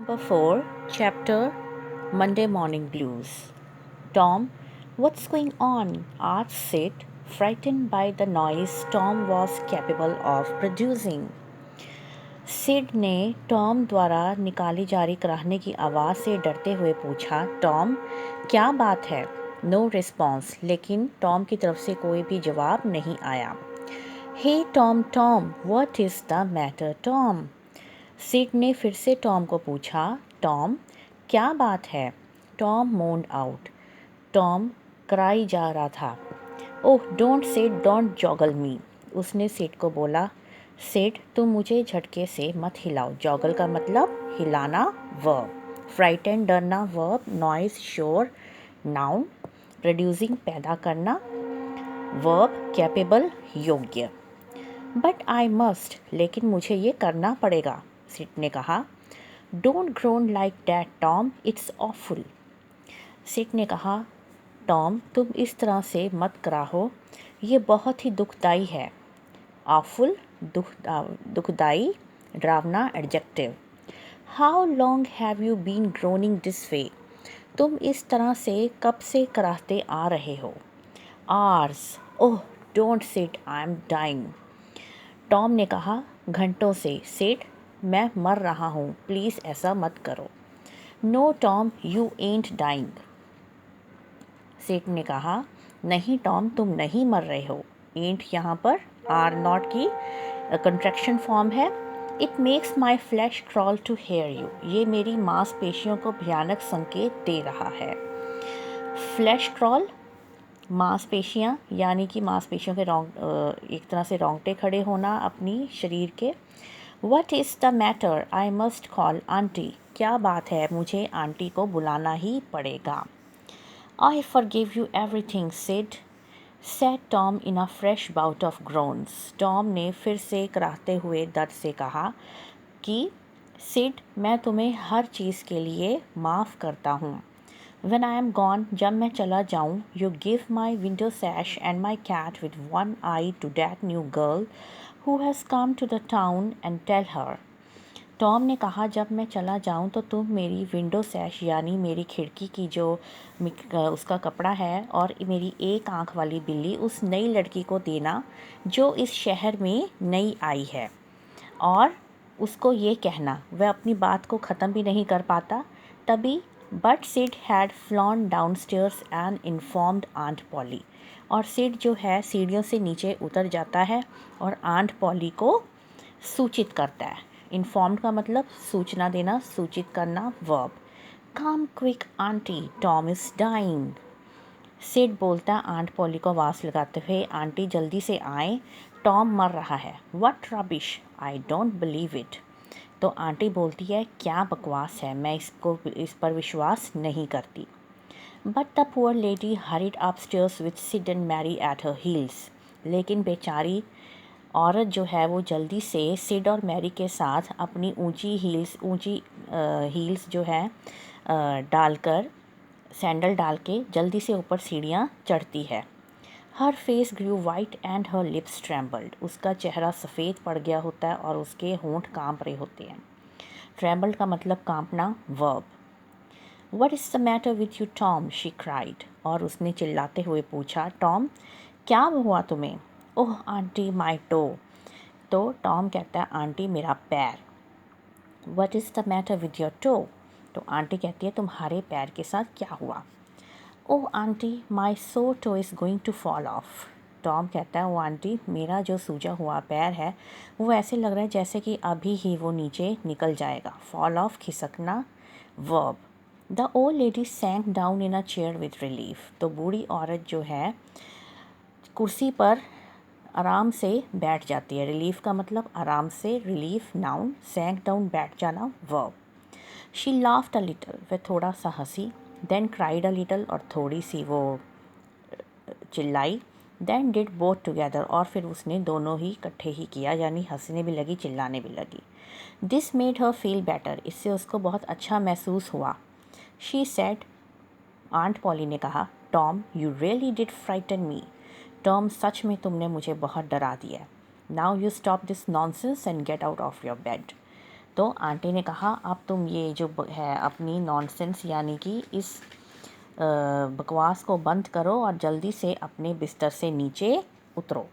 Number 4, Chapter Monday Morning Blues. Tom, what's going on? asked Sid, frightened by the noise Tom was capable of producing. Sid ने Tom द्वारा निकाली जा रही कराहने की आवाज़ से डरते हुए पूछा, टॉम, क्या बात है? नो रिस्पॉन्स, लेकिन टॉम की तरफ से कोई भी जवाब नहीं आया। Hey Tom, Tom, what is the matter Tom? Sid ने फिर से टॉम को पूछा, टॉम, क्या बात है? Tom moaned out. टॉम कराई जा रहा था। ओह डोंट सिड, डोंट जॉगल मी, उसने सिड को बोला। सिड, तुम मुझे झटके से मत हिलाओ। जॉगल का मतलब हिलाना, वर्ब। फ्राइटन, डरना, वर्ब। नॉइस, शोर, नाउन। प्रोड्यूसिंग, पैदा करना, वर्ब। कैपेबल, योग्य। बट आई मस्ट, लेकिन मुझे ये करना पड़ेगा, सिड ने कहा। Don't groan like that Tom, it's awful. Sid ने कहा, टॉम, तुम इस तरह से मत कराहो, ये बहुत ही दुखदाई है। ऑफुल, दुखदाई, डरावना, adjective. How long have you been groaning this way? तुम इस तरह से कब से कराहते आ रहे हो? आर्स। Oh don't Sid, I am dying. Tom ने कहा, घंटों से। सिड, मैं मर रहा हूँ, प्लीज़ ऐसा मत करो। No Tom, you ain't dying. Sid ने कहा, नहीं टॉम, तुम नहीं मर रहे हो। एंट यहाँ पर आर नॉट की कंट्रैक्शन फॉर्म है। It makes my flesh crawl to hear you, ये मेरी मांसपेशियों को भयानक संकेत दे रहा है। फ्लैश क्रॉल, मांसपेशियाँ, यानी कि मांसपेशियों के एक तरह से रोंगटे खड़े होना अपनी शरीर के। What is the matter? I must call aunty. क्या बात है? मुझे आंटी को बुलाना ही पड़ेगा। I forgive you everything, Sid, said Tom in a fresh bout of groans. Tom ने फिर से कराहते हुए दर्द से कहा कि सिड, मैं तुम्हें हर चीज़ के लिए माफ़ करता हूँ। When I am gone, जब मैं चला जाऊँ, you give my window sash and my cat with one eye to that new girl who has come to the town and tell her. Tom ने कहा, जब मैं चला जाऊं तो तुम मेरी विंडो सैश यानी मेरी खिड़की की जो उसका कपड़ा है और मेरी एक आंख वाली बिल्ली उस नई लड़की को देना जो इस शहर में नई आई है, और उसको ये कहना। वह अपनी बात को ख़त्म भी नहीं कर पाता तभी but Sid had flown downstairs and informed aunt Polly, और सिड जो है सीढ़ियों से नीचे उतर जाता है और आंट पॉली को सूचित करता है। इन्फॉर्म्ड का मतलब सूचना देना, सूचित करना, verb. Come quick auntie, Tom is dying. Sid बोलता आंट पॉली को आवाज़ लगाते हुए, आंटी जल्दी से आए, टॉम मर रहा है। What rubbish, I don't believe it. तो आंटी बोलती है, क्या बकवास है, मैं इस पर विश्वास नहीं करती। But the poor lady hurried upstairs with Sid and Mary at her heels, लेकिन बेचारी औरत जो है वो जल्दी से सिड और मैरी के साथ अपनी ऊंची हील्स जो है डालकर, सैंडल डाल के जल्दी से ऊपर सीढ़ियाँ चढ़ती है। Her face grew white and her lips trembled, उसका चेहरा सफ़ेद पड़ गया होता है और उसके होंठ कांप रहे होते हैं। ट्रैम्बल्ड का मतलब कांपना, verb. What is the matter with you Tom, she cried, और उसने चिल्लाते हुए पूछा, टॉम, क्या हुआ तुम्हें? Oh auntie, my toe. तो टॉम कहता है, आंटी मेरा पैर। What is the matter with your toe? तो आंटी कहती है, तुम्हारे पैर के साथ क्या हुआ? Oh auntie, my sore toe is going to fall off. Tom कहता है, वो आंटी, मेरा जो सूजा हुआ पैर है वो ऐसे लग रहा है जैसे कि अभी ही वो नीचे निकल जाएगा। फॉल ऑफ, खिसकना, verb. The old lady sank down in a chair with relief. तो बूढ़ी औरत जो है कुर्सी पर आराम से बैठ जाती है। रिलीफ का मतलब आराम से, रिलीफ नाउन, सैंक डाउन बैठ जाना, verb. She laughed a little, वह थोड़ा सा हंसी। देन क्राइड अ लिटल, और थोड़ी सी वो चिल्लाई। देन डिड बोथ टुगेदर, और फिर उसने दोनों ही इकट्ठे ही किया, यानी हंसने भी लगी, चिल्लाने भी लगी। This made her feel better, इससे उसको बहुत अच्छा महसूस हुआ। शी सेड, आंट पॉली ने कहा, Tom, you really did frighten me. Tom, सच में तुमने मुझे बहुत डरा दिया। Now you stop this nonsense and get out of your bed. तो आंटी ने कहा, अब तुम ये जो है अपनी नॉनसेंस यानी कि इस बकवास को बंद करो और जल्दी से अपने बिस्तर से नीचे उतरो।